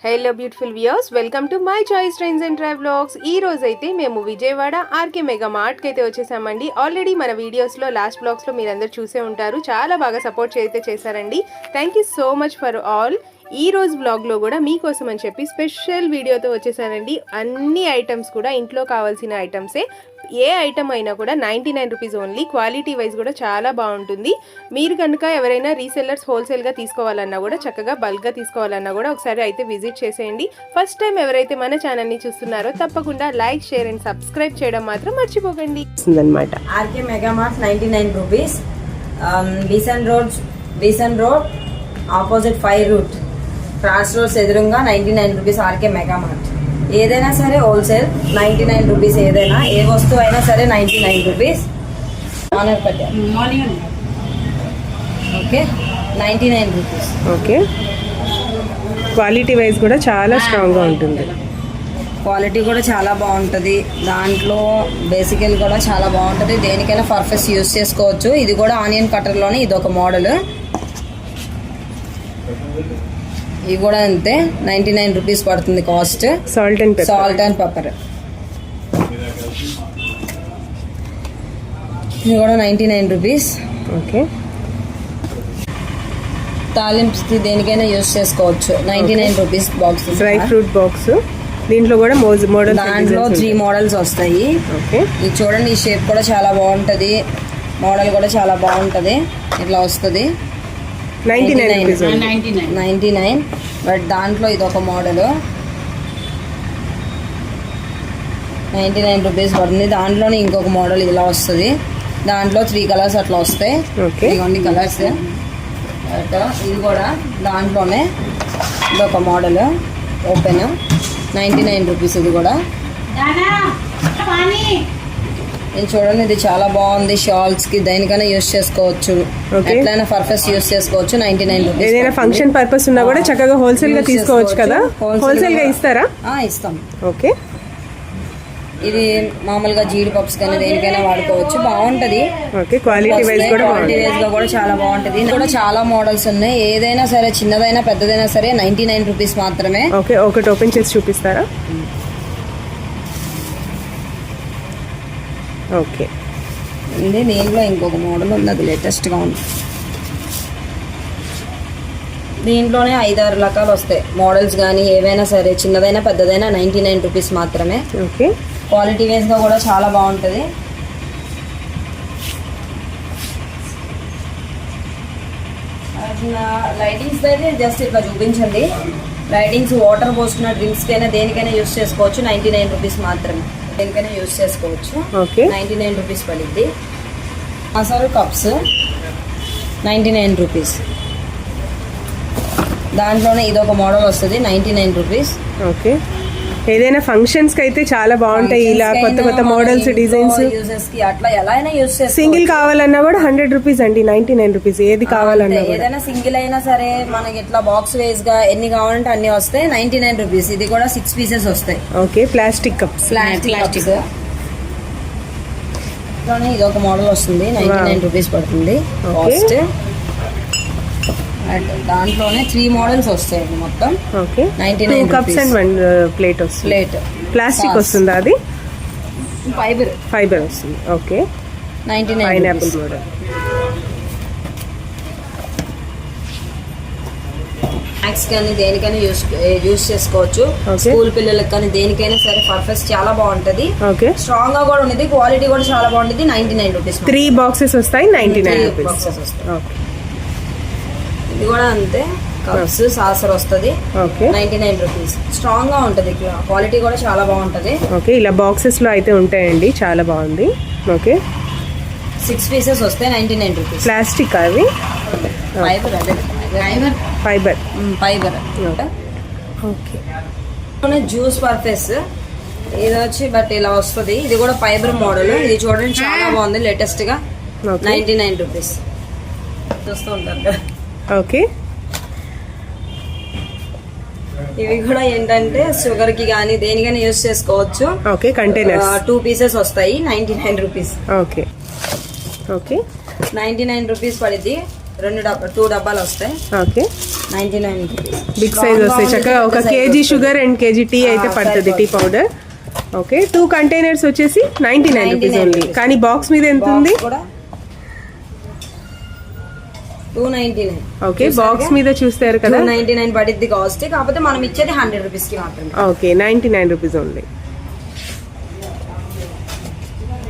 Hello beautiful viewers, welcome to my choice trains and travelogues. ఈ రోజు అయితే మేము విజయవాడ ఆర్కే మెగా మార్ట్కి అయితే వచ్చేసామండి. ఆల్రెడీ మన వీడియోస్లో లాస్ట్ బ్లాగ్స్లో మీరందరూ చూసే ఉంటారు. చాలా బాగా సపోర్ట్ అయితే చేశారండి. Thank you so much for all. ఈ రోజు బ్లాగ్లో కూడా మీకోసం అని చెప్పి స్పెషల్ వీడియోతో వచ్చేసానండి. అన్ని ఐటమ్స్ కూడా ఇంట్లో కావాల్సిన ఐటమ్సే. ఏ ఐటమ్ అయినా కూడా 99 రూపీస్ ఓన్లీ. క్వాలిటీ వైజ్ కూడా చాలా బాగుంటుంది. మీరు కనుక ఎవరైనా రీసెల్లర్స్ హోల్సేల్గా తీసుకోవాలన్నా కూడా, చక్కగా బల్క్గా తీసుకోవాలన్నా కూడా ఒకసారి అయితే విజిట్ చేసేయండి. ఫస్ట్ టైం ఎవరైతే మన ఛానల్ని చూస్తున్నారో తప్పకుండా లైక్, షేర్ అండ్ సబ్స్క్రైబ్ చేయడం మాత్రం మర్చిపోకండి. RK mega mart 99 rupees. బీసన్ road opposite 5 route cross roads ఎదురుగా 99 రూపీస్ ఆర్కే మెగా మార్ట్. ఏదైనా సరే హోల్సేల్ 99 రూపీస్. ఏదైనా ఏ వస్తువు అయినా సరే 99 rupees. Okay, 99 rupees. Okay, quality wise కూడా చాలా స్ట్రాంగ్గా ఉంటుంది. క్వాలిటీ కూడా చాలా బాగుంటుంది. దాంట్లో బేసికల్ కూడా చాలా బాగుంటుంది. దేనికైనా పర్ఫెక్ట్ యూస్ చేసుకోవచ్చు. ఇది కూడా ఆనియన్ కట్టర్లోనే ఇది ఒక మోడల్. ఇవి కూడా అంతే 99 రూపీస్ పడుతుంది కాస్ట్. సాల్ట్ అండ్ పెప్పర్ ఇది కూడా 99 రూపీస్. ఓకే, తాలింపుకి దేనికైనా యూస్ చేసుకోవచ్చు. 99 rupees box. Dry fruit box. దీంట్లో కూడా మోడల్, దాంట్లో 3 మోడల్స్ వస్తాయి. ఓకే, ఇది చూడండి. ఈ షేప్ కూడా చాలా బాగుంటుంది. మోడల్ కూడా చాలా బాగుంటుంది. ఇట్లా వస్తుంది 99. బట్ దాంట్లో ఇది ఒక మోడల్ 99 రూపీస్ పడుతుంది. దాంట్లోనే ఇంకొక మోడల్ ఇలా వస్తుంది. దాంట్లో 3 కలర్స్ అట్లా వస్తాయి. ఇవన్నీ కలర్స్. ఇది కూడా దాంట్లోనే ఇదొక మోడల్ ఓపెన్ 99 రూపీస్. ఇది కూడా ఇది చూడండి. ఇది చాలా బాగుంది. షాల్స్ కి దేనికైనా యూస్ చేసుకోవచ్చు. ఎట్లయినా పర్పస్ యూస్ చేసుకోవచ్చు. 99 రూపీస్. ఏదైనా ఫంక్షన్ పర్పస్ ఉన్నా కూడా చక్కగా హోల్సేల్ గా తీసుకోవచ్చు కదా. హోల్సేల్ గా ఇస్తారా? ఇస్తాం. ఓకే, ఇది మామూలుగా జీడిపప్స్ కానీ దేనికైనా వాడుకోవచ్చు. బాగుంటది. ఓకే, క్వాలిటీ వైజ్ కూడా చాలా బాగుంటది. కూడా చాలా మోడల్స్ ఉన్నాయి. ఏదైనా సరే, చిన్నదైనా పెద్దదైనా సరే 99 రూపీస్ మాత్రమే. ఓకే, ఒకటి ఓపెన్ చేసి చూపిస్తారా? ఓకే, దీంట్లో ఇంకొక మోడల్ ఉంది. అది లేటెస్ట్గా ఉంది. దీంట్లోనే 5-6 రకాలు వస్తాయి మోడల్స్. కానీ ఏవైనా సరే, చిన్నదైనా పెద్దదైనా 99 రూపీస్ మాత్రమే. ఓకే, క్వాలిటీ వైజ్గా కూడా చాలా బాగుంటుంది. లైటింగ్స్ అయితే జస్ట్ ఇట్లా చూపించండి. లైటింగ్స్ వాటర్ పోసుకున్న డ్రింక్స్కైనా దేనికైనా యూస్ చేసుకోవచ్చు. 99 రూపీస్ మాత్రమే. దేనికైనా యూస్ చేసుకోవచ్చు. 99 రూపీస్ పడుద్ది. Masala cups 99 rupees. దాంట్లోనే ఇదొక మోడల్ వస్తుంది 99 రూపీస్. ఓకే, ఏదైనా ఫంక్షన్స్ కి అయితే చాలా బాగుంటాయి. ఇలా కొత్త కొత్త మోడల్స్, డిజైన్స్. అట్లా ఎలా అయినా యూస్ చేసుకోవచ్చు. సింగిల్ కావాలన్నా కూడా 100 రూపీస్ అండి. 99 రూపీస్. ఏది కావాలన్నా ఏదైనా సింగిల్ అయినా సరే మనకి ఇట్లా బాక్స్ వైజ్ గా ఎన్ని కావాలంటే అన్ని వస్తాయి. 99 రూపీస్. ఇది కూడా 6 పీసెస్ వస్తాయి. Okay, plastic cups. ప్లాస్టిక్ ఇది ఒక మోడల్ వస్తుంది. 99 రూపీస్ పడుతుంది కాస్ట్. దాంట్లోనే 3 మోడల్స్ వస్తాయి మొత్తం. ఓకే, 99 కప్స్ అండ్ 1 ప్లేట్ వస్తుంది. ప్లేట్ ప్లాస్టిక్ వస్తుందా? అది ఫైబర్ వస్తుంది. Okay, 99 pineapple model. స్నాక్స్ కానీ దేనికైనా యూస్ చేసుకోవచ్చు. స్కూల్ పిల్లలకి కానీ దేనికైనా సరే పర్ఫెక్ట్ చాలా బాగుంటది. ఓకే, స్ట్రాంగ్ గా కూడా ఉంటుంది. క్వాలిటీ కూడా చాలా బాగుంటుంది. 99 రూపీస్. 3 బాక్సెస్ వస్తాయి. 99 రూపీస్. ఓకే, ఇది కూడా అంతే. కప్స్ సాసర్ వస్తుంది. Okay, 99 rupees. స్ట్రాంగ్ గా ఉంటది. క్వాలిటీ కూడా చాలా బాగుంటది. ఓకే, ఇలా బాక్సెస్ లో అయితే ఉంటాయండి. చాలా బాగుంది. ఓకే, 6 పీసెస్ వస్తాయి. 99 రూపీస్. ప్లాస్టిక్ అవి ఫైబర్. అదే ఫైబర్. ఓకే, జ్యూస్ పర్ఫెస్ ఇది వచ్చి బట్ ఇలా వస్తుంది. ఇది కూడా ఫైబర్ మోడల్. ఇది చూడండి చాలా బాగుంది. లేటెస్ట్ గా 99 రూపీస్ చూస్తూ ఉంటారు కదా. ఓకే, ఇవి కూడా ఏంటంటే షుగర్ కి కానీ దేనికైనా యూస్ చేసుకోవచ్చు. ఓకే, కంటైనర్స్ 2 పీసెస్ వస్తాయి. 99 రూపీస్. ఓకే, ఓకే, 99 రూపీస్ పడిద్ది. 2 డబ్బాలు వస్తాయి. Okay, 99 rupees. బిగ్ సైజ్ వస్తాయి చక్కగా. ఒక KG sugar and KG tea అయితే పడుతుంది, టీ పౌడర్. ఓకే, 2 కంటైనర్స్ వచ్చేసి 99 రూపీస్ ఓన్లీ. కానీ బాక్స్ మీద ఎంత ఉంది? 299. ఓకే, బాక్స్ మీద చూస్తారు కదా 299 పడిద్ది కాస్ట్. కాకపోతే మనం ఇచ్చేది 100 రూపీస్ కి మాత్రమే. Okay, 99 rupees only.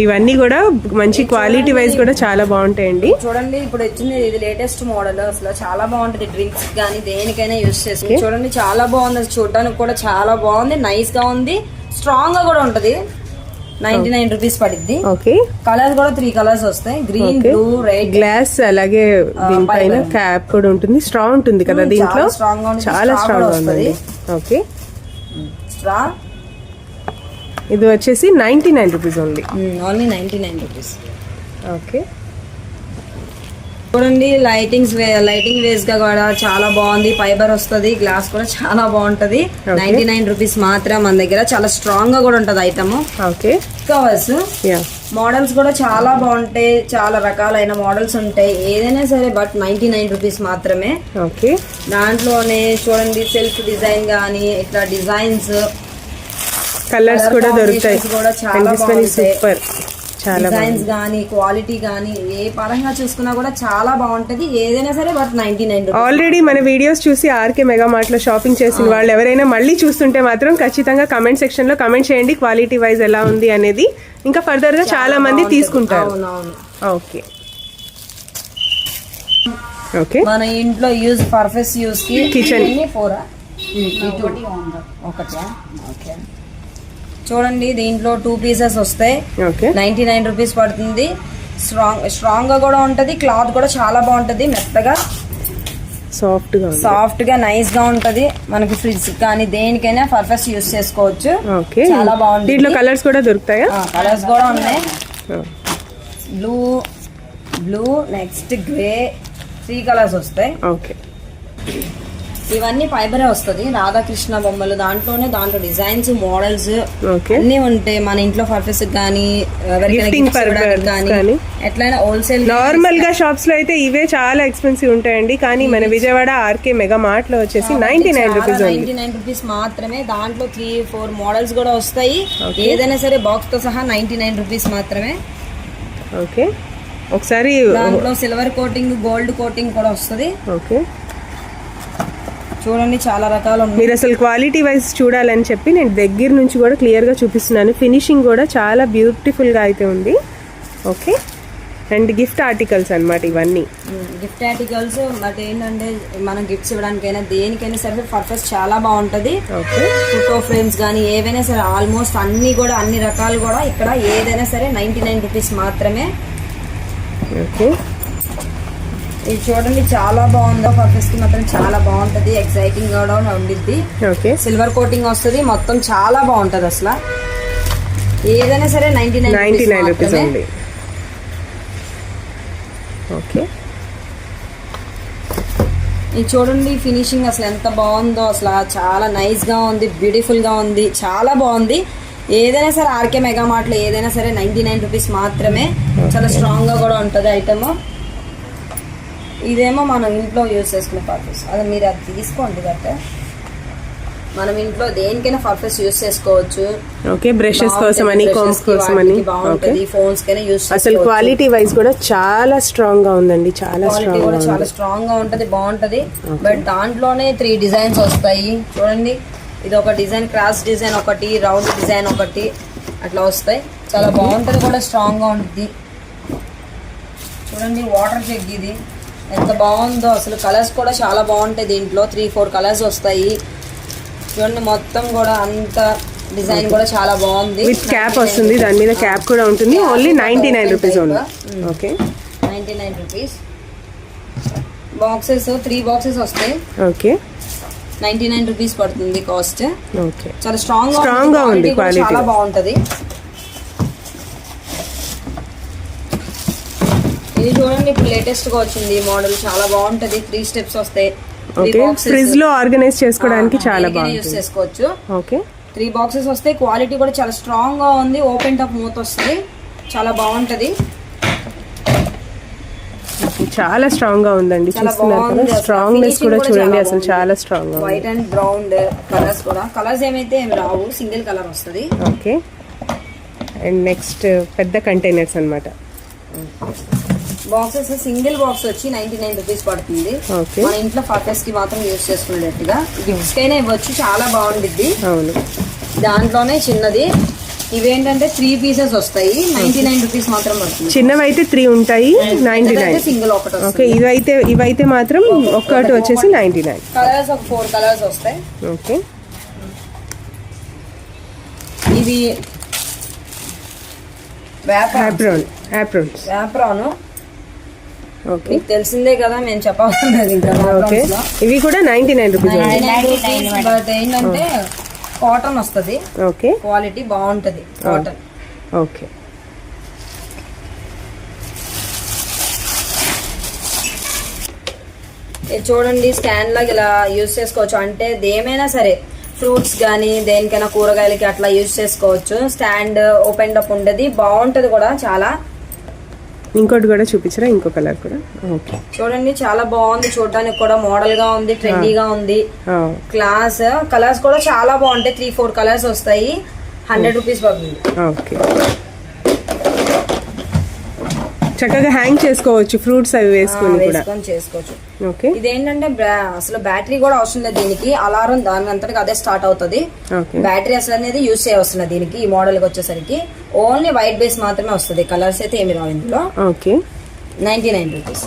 ఇవన్నీ కూడా మంచి క్వాలిటీ వైజ్ కూడా చాలా బాగుంటాయండి. చూడండి ఇప్పుడు వచ్చింది ఇది లేటెస్ట్ మోడల్, అసలు చాలా బాగుంటది. డ్రింక్స్ కానీ దేనికైనా యూస్ చేసుకోండి. చూడండి చాలా బాగుంది, అసలు చూడడానికి కూడా చాలా బాగుంది, నైస్ గా ఉంది, స్ట్రాంగ్ గా కూడా ఉంటది. 99 రూపీస్ పడిద్ది. ఓకే, కలర్స్ కూడా 3 కలర్స్ వస్తాయి, గ్రీన్, బ్లూ, రెడ్. గ్లాస్ అలాగే దీనిపైన క్యాప్ కూడా ఉంటుంది. స్ట్రాంగ్ ఉంటుంది కదా దీంట్లో, చాలా స్ట్రాంగ్ గా ఉంది. ఓకే, స్ట్రా ఇది వచ్చేసి 99 rupees only. Only 99 rupees. Okay, చూడండి లైటింగ్ వేస్ గా కూడా చాలా బాగుంది. ఫైబర్ వస్తుంది, గ్లాస్ కూడా చాలా బాగుంటది. 99 రూపీస్ మాత్రం మన దగ్గర. చాలా స్ట్రాంగ్ గా కూడా ఉంటది ఐటమ్. ఓకే, కవర్స్ మోడల్స్ కూడా చాలా బాగుంటాయి, చాలా రకాలైన మోడల్స్ ఉంటాయి, ఏదైనా సరే. బట్ 99 రూపీస్ మాత్రమే. ఓకే, దాంట్లోనే చూడండి సెల్ఫ్ డిజైన్ గానీ ఇట్లా డిజైన్స్, కలర్స్ కూడా దొరుకుతాయి. కూడా చాలా సూపర్, చాలా డిజైన్స్ గానీ క్వాలిటీ గానీ ఏ పరంగా చూసుకున్నా కూడా చాలా బాగుంటది, ఏదైనా సరే. But 99 rupees. ఆల్రెడీ మన వీడియోస్ చూసి ఆర్కే మెగా మార్ట్ లో షాపింగ్ చేసిన వాళ్ళు ఎవరైనా మళ్ళీ చూస్తుంటే మాత్రం ఖచ్చితంగా కమెంట్ సెక్షన్ లో కమెంట్ చేయండి క్వాలిటీ వైజ్ ఎలా ఉంది అనేది. ఇంకా ఫర్దర్ గా చాలా మంది తీసుకుంటారు. ఓకే, ఓకే, మన ఇంట్లో యూజ్ పర్ఫెక్ట్ యూజ్ కి కిచెన్ 4 ఓకే. చూడండి దీంట్లో 2 పీసెస్ వస్తాయి. ఓకే, 99 రూపీస్ పడుతుంది. స్ట్రాంగ్ గా కూడా ఉంటది, క్లాత్ కూడా చాలా బాగుంటది, మెత్తగా సాఫ్ట్ గా నైస్ గా ఉంటది. మనకి ఫ్రిడ్జ్ కానీ దేనికైనా పర్ఫెక్ట్ యూస్ చేసుకోవచ్చు. ఓకే, చాలా బాగుంది. దీంట్లో కలర్స్ కూడా దొరుకుతాయా? కలర్స్ కూడా ఉన్నాయి. బ్లూ నెక్స్ట్ గ్రే, 3 కలర్స్ వస్తాయి. ఓకే, ఇవన్నీ ఫైబరే వస్తుంది. రాధాకృష్ణ బొమ్మలు దాంట్లో డిజైన్స్, మోడల్స్ అన్ని ఉంటాయి. మన ఇంట్లో పర్పస్ కానీ ఎట్లయినా హోల్సేల్. నార్మల్ గా షాప్స్ లో అయితే ఇవే చాలా ఎక్స్పెన్సివ్ ఉంటాయండి, కానీ మన విజయవాడ ఆర్కే మెగా మార్ట్ లో వచ్చేసి 99 రూపీస్ 99 రూపీస్ మాత్రమే. దాంట్లో 3-4 మోడల్స్ కూడా వస్తాయి, ఏదైనా సరే బాక్స్ తో సహా 99 రూపీస్ మాత్రమే. ఓకే, ఒకసారి దాంట్లో సిల్వర్ కోటింగ్, గోల్డ్ కోటింగ్ కూడా వస్తుంది. ఓకే, చూడండి చాలా రకాలు ఉన్నాయి. మీరు అసలు క్వాలిటీ వైజ్ చూడాలని చెప్పి నేను దగ్గర నుంచి కూడా క్లియర్ గా చూపిస్తున్నాను. ఫినిషింగ్ కూడా చాలా బ్యూటిఫుల్ గా అయితే ఉంది. ఓకే, అండ్ గిఫ్ట్ ఆర్టికల్స్ అన్నమాట ఇవన్నీ. గిఫ్ట్ ఆర్టికల్స్ బట్ ఏంటంటే మనం గిఫ్ట్స్ ఇవ్వడానికైనా దేనికైనా సరే పర్పస్ చాలా బాగుంటది. ఫోటో ఫ్రేమ్స్ కానీ ఏవైనా సరే ఆల్మోస్ట్ అన్ని కూడా అన్ని రకాలు కూడా ఇక్కడ ఏదైనా సరే 99 రూపీస్ మాత్రమే. ఓకే, ఇది చూడండి చాలా బాగుంది, పర్పస్ కి మాత్రం చాలా బాగుంటది, ఎక్సైటింగ్ కూడా ఉండిద్ది. ఓకే, సిల్వర్ కోటింగ్ వస్తుంది, మొత్తం చాలా బాగుంటది. అసలు ఏదైనా సరే 99 రూపీస్ ఉంది. ఓకే, ఇది చూడండి ఫినిషింగ్ అసలు ఎంత బాగుందో, అసలు చాలా నైస్ గా ఉంది, బ్యూటిఫుల్ గా ఉంది, చాలా బాగుంది. ఏదైనా సరే ఆర్కే మెగా మార్ట్ లో ఏదైనా సరే 99 రూపీస్ మాత్రమే. చాలా స్ట్రాంగ్ గా కూడా ఉంటది ఐటమ్. ఇదేమో మనం ఇంట్లో యూజ్ చేసుకునే పర్పస్, అది మీరు అది తీసుకోండి. బట్ మనం ఇంట్లో దేనికైనా పర్పస్ యూజ్ చేసుకోవచ్చు. ఓకే, బ్రషెస్ కోసం అని, కాంస్ కోసం అని బాగుంటది, ఫోన్స్ కైనా యూజ్. అసలు క్వాలిటీ వైజ్ కూడా చాలా స్ట్రాంగ్ గా ఉందండి, చాలా స్ట్రాంగ్ కూడా చాలా స్ట్రాంగ్ గా ఉంటది, బాగుంటది. బట్ దాంట్లోనే 3 డిజైన్స్ వస్తాయి. చూడండి ఇది ఒక డిజైన్, క్రాస్ డిజైన్ ఒకటి, రౌండ్ డిజైన్ ఒకటి, అట్లా వస్తాయి. చాలా బాగుంటది కూడా, స్ట్రాంగ్ గా ఉంటుంది. చూడండి వాటర్ జగ్ ఇది ఎంత బాగుందో అసలు. కలర్స్ కూడా చాలా బాగుంటాయి, దీంట్లో 3-4 కలర్స్ వస్తాయి. చూడండి మొత్తం కూడా అంత డిజైన్ కూడా చాలా బాగుంది. విత్ క్యాప్ వస్తుంది, దాని మీద క్యాప్ కూడా ఉంటుంది. Only 99 rupees only. Okay, 99 rupees. Boxes 3 boxes వస్తాయి. ఓకే, 99 రూపీస్ పడుతుంది కాస్ట్. ఓకే, చాలా స్ట్రాంగ్ గా ఉంది, క్వాలిటీ చాలా బాగుంటది. ఇది చూడండి ఇప్పుడు లేటెస్ట్ గా వచ్చింది మోడల్, చాలా బాగుంటది. 3 స్టెప్స్ వస్తాయి. ఫ్రిడ్జ్ లో ఆర్గనైజ్ చేసుకోవడానికి చాలా బాగుంది, యూస్ చేసుకోవచ్చు. ఓకే, 3 బాక్సెస్ వస్తాయి. క్వాలిటీ కూడా చాలా స్ట్రాంగ్ గా ఉంది. ఓపెన్ టాప్ మూత వస్తుంది, చాలా బాగుంటది. చాలా స్ట్రాంగ్ గా ఉందండి, చూస్తున్నారు కదా, స్ట్రాంగ్నెస్ కూడా చూడండి అసలు చాలా స్ట్రాంగ్ గా. వైట్ అండ్ బ్రౌన్ కలర్స్ కూడా, కలర్స్ ఏమైతే ఏమి రావు, సింగిల్ కలర్ వస్తుంది. ఓకే. అండ్ నెక్స్ట్ పెద్ద కంటైనర్స్ అన్నమాట. బాక్సెస్ సింగిల్ బాక్స్ వచ్చి 99 రూపీస్ పడుతుంది. మన ఇంట్లో పర్పస్ కి మాత్రం యూజ్ చేసుకునేటట్టుగా, గిఫ్ట్స్ కైనా ఇవ్వచ్చు, చాలా బాగుండిద్ది. అవును. దాంట్లోనే చిన్నది, ఇవేంటంటే 3 పీసెస్ వస్తాయి, 99 రూపీస్ మాత్రం పడుతుంది. చిన్నవి అయితే 3 ఉంటాయి, 99. సింగిల్ ఒకటి. ఓకే. ఇవైతే మాత్రం ఒక్కటి వచ్చేసి 99. కలర్స్ ఒక 4 కలర్స్ వస్తాయి. ఓకే. ఇవి వ్యాప్రాన్. ఓకే. మీకు తెలిసిందే కదా, మేము చెప్పాల్సింది ఇంకా. ఓకే. ఇవి కూడా 99 రూపీస్. బట్ ఏంటంటే కాటన్ వస్తుంది. ఓకే. క్వాలిటీ బాగుంటది కాటన్. ఓకే. చూడండి, స్టాండ్ లాగా ఇలా యూజ్ చేసుకోవచ్చు. అంటే ఏమైనా సరే, ఫ్రూట్స్ కానీ దేనికైనా కూరగాయలకి అట్లా యూజ్ చేసుకోవచ్చు. స్టాండ్ ఓపెన్ అప్ ఉండదు, బాగుంటది కూడా చాలా. ఇంకోటి కూడా చూపించరా, ఇంకో కలర్ కూడా. ఓకే. చూడండి, చాలా బాగుంది, చూడడానికి కూడా మోడల్ గా ఉంది, ట్రెండీగా ఉంది. క్లాస్ కలర్స్ కూడా చాలా బాగుంటాయి, 3-4 కలర్స్ వస్తాయి. 100 రూపీస్ పడుతుంది. ఓకే. చక్కగా హ్యాంగ్ చేసుకోవచ్చు, ఫ్రూట్స్ అవి వేసుకొని చేసుకోవచ్చు. ఓకే. ఇదేంటంటే అసలు బ్యాటరీ కూడా అవసరం లేదు దీనికి, అలారం దాని అంతటికి అదే స్టార్ట్ అవుతుంది. బ్యాటరీ అసలు అనేది యూజ్ చేయవస్తుంది దీనికి. ఈ మోడల్ కి వచ్చేసరికి ఓన్లీ వైట్ బేస్ మాత్రమే వస్తుంది, కలర్స్ అయితే ఏమి రావు ఇందులో. ఓకే. 99 రూపీస్.